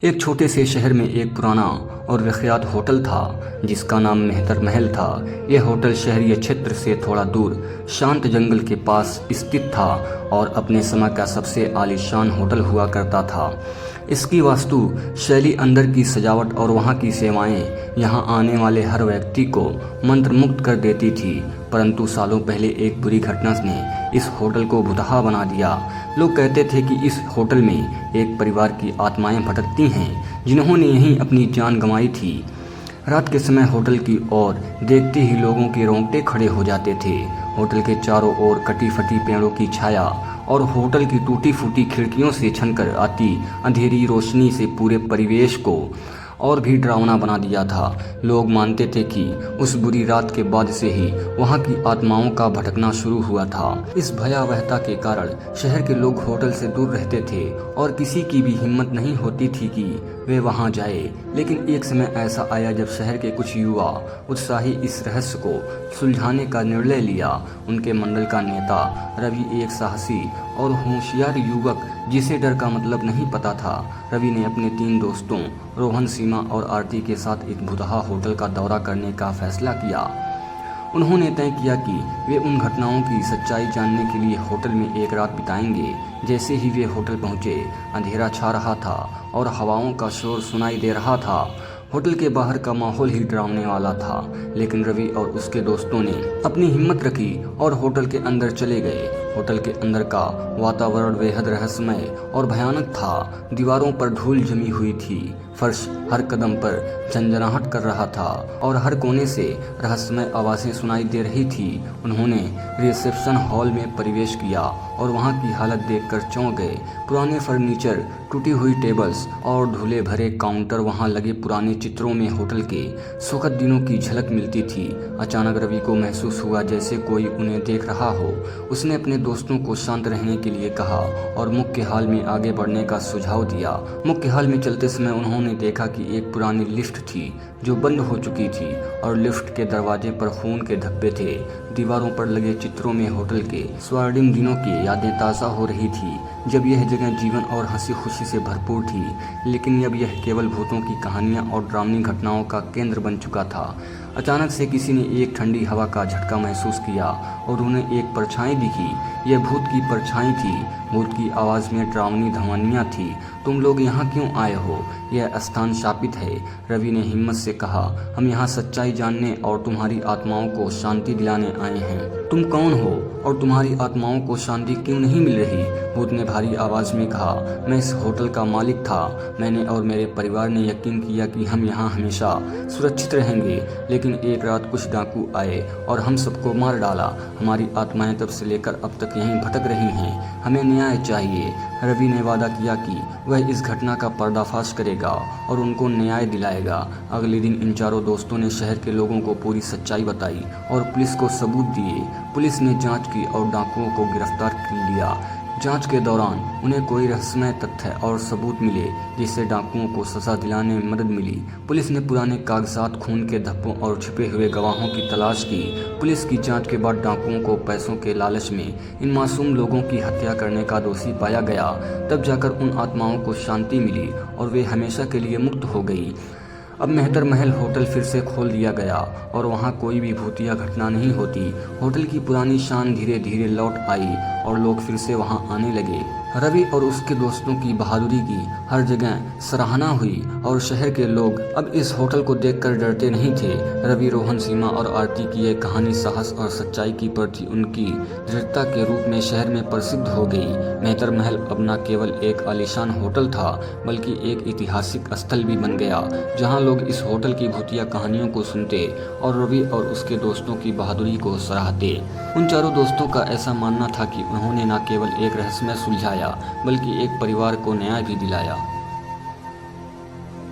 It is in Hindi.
एक छोटे से शहर में एक पुराना और विख्यात होटल था जिसका नाम मेहतर महल था। यह होटल शहरीय क्षेत्र से थोड़ा दूर शांत जंगल के पास स्थित था और अपने समय का सबसे आलीशान होटल हुआ करता था। इसकी वास्तु शैली, अंदर की सजावट और वहाँ की सेवाएं यहाँ आने वाले हर व्यक्ति को मंत्रमुग्ध कर देती थी। परंतु सालों पहले एक बुरी घटना ने इस होटल को भुतहा बना दिया। लोग कहते थे कि इस होटल में एक परिवार की आत्माएं भटकती हैं जिन्होंने यहीं अपनी जान गंवाई थी। रात के समय होटल की ओर देखते ही लोगों के रोंगटे खड़े हो जाते थे। होटल के चारों ओर कटी फटी पेड़ों की छाया और होटल की टूटी फूटी खिड़कियों से छनकर आती अंधेरी रोशनी से पूरे परिवेश को और भी डरावना बना दिया था। लोग मानते थे कि उस बुरी रात के बाद से ही वहां की आत्माओं का भटकना शुरू हुआ था। इस भयावहता के कारण शहर के लोग होटल से दूर रहते थे और किसी की भी हिम्मत नहीं होती थी कि वे वहां जाए। लेकिन एक समय ऐसा आया जब शहर के कुछ युवा उत्साही इस रहस्य को सुलझाने का निर्णय लिया। उनके मंडल का नेता रवि, एक साहसी और होशियार युवक जिसे डर का मतलब नहीं पता था। रवि ने अपने 3 दोस्तों रोहन, सीमा और आरती के साथ एक भुतहा होटल का दौरा करने का फैसला किया। उन्होंने तय किया कि वे उन घटनाओं की सच्चाई जानने के लिए होटल में एक रात बिताएंगे। जैसे ही वे होटल पहुंचे, अंधेरा छा रहा था और हवाओं का शोर सुनाई दे रहा था। होटल के बाहर का माहौल ही डरावने वाला था, लेकिन रवि और उसके दोस्तों ने अपनी हिम्मत रखी और होटल के अंदर चले गए। होटल के अंदर का वातावरण बेहद रहस्यमय और भयानक था। दीवारों पर धूल जमी हुई थी, फर्श हर कदम पर झंझनाहट कर रहा था और हर कोने से रहस्यमय आवाज़ें सुनाई दे रही थी। उन्होंने रिसेप्शन हॉल में प्रवेश किया और वहां की हालत देखकर चौंक गए। पुराने फर्नीचर, टूटी हुई टेबल्स और धूले भरे काउंटर, वहां लगे पुराने चित्रों में होटल के सुखद दिनों की झलक मिलती थी। अचानक रवि को महसूस हुआ जैसे कोई उन्हें देख रहा हो। उसने अपने दोस्तों को शांत रहने के लिए कहा और मुख्य हॉल में आगे बढ़ने का सुझाव दिया। मुख्य हॉल में चलते समय उन्होंने देखा कि एक पुरानी लिफ्ट थी जो बंद हो चुकी थी और लिफ्ट के दरवाजे पर खून के धब्बे थे। दीवारों पर लगे चित्रों में होटल के स्वर्णिम दिनों की यादें ताज़ा हो रही थी, जब यह जगह जीवन और हंसी खुशी से भरपूर थी। लेकिन अब यह केवल भूतों की कहानियां और डरावनी घटनाओं का केंद्र बन चुका था। अचानक से किसी ने एक ठंडी हवा का झटका महसूस किया और उन्हें एक परछाई दिखी। यह भूत की परछाई थी। भूत की आवाज़ में डरावनी ध्वनियाँ थी। तुम लोग यहाँ क्यों आए हो? यह स्थान शापित है, रवि ने हिम्मत से कहा। हम यहाँ सच्चाई जानने और तुम्हारी आत्माओं को शांति दिलाने आए हैं। तुम कौन हो और तुम्हारी आत्माओं को शांति क्यों नहीं मिल रही? भूत ने भारी आवाज़ में कहा। मैं इस होटल का मालिक था। मैंने और मेरे परिवार ने यकीन किया कि हम यहाँ हमेशा सुरक्षित रहेंगे, लेकिन एक रात कुछ डाकू आए और हम सबको मार डाला। हमारी आत्माएं तब से लेकर अब तक यहीं भटक रही हैं। हमें न्याय चाहिए। रवि ने वादा किया कि वह इस घटना का पर्दाफाश करेगा और उनको न्याय दिलाएगा। अगले दिन इन चारों दोस्तों ने शहर के लोगों को पूरी सच्चाई बताई और पुलिस को सबूत दिए। पुलिस ने जांच की और डाकुओं को गिरफ्तार कर लिया। जांच के दौरान उन्हें कोई रहस्यमय तथ्य और सबूत मिले जिससे डाकुओं को सजा दिलाने में मदद मिली। पुलिस ने पुराने कागजात, खून के धब्बों और छिपे हुए गवाहों की तलाश की। पुलिस की जांच के बाद डाकुओं को पैसों के लालच में इन मासूम लोगों की हत्या करने का दोषी पाया गया। तब जाकर उन आत्माओं को शांति मिली और वे हमेशा के लिए मुक्त हो गई। अब मेहतर महल होटल फिर से खोल दिया गया और वहाँ कोई भी भूतिया घटना नहीं होती। होटल की पुरानी शान धीरे धीरे लौट आई और लोग फिर से वहाँ आने लगे। रवि और उसके दोस्तों की बहादुरी की हर जगह सराहना हुई और शहर के लोग अब इस होटल को देखकर डरते नहीं थे। रवि, रोहन, सीमा और आरती की यह कहानी साहस और सच्चाई की प्रति उनकी दृढ़ता के रूप में शहर में प्रसिद्ध हो गई। मेहतर महल अब न केवल एक आलीशान होटल था, बल्कि एक ऐतिहासिक स्थल भी बन गया, जहाँ लोग इस होटल की भूतिया कहानियों को सुनते और रवि और उसके दोस्तों की बहादुरी को सराहते। उन चारों दोस्तों का ऐसा मानना था कि उन्होंने न केवल एक रहस्यमय सुलझाया, बल्कि एक परिवार को न्याय भी दिलाया।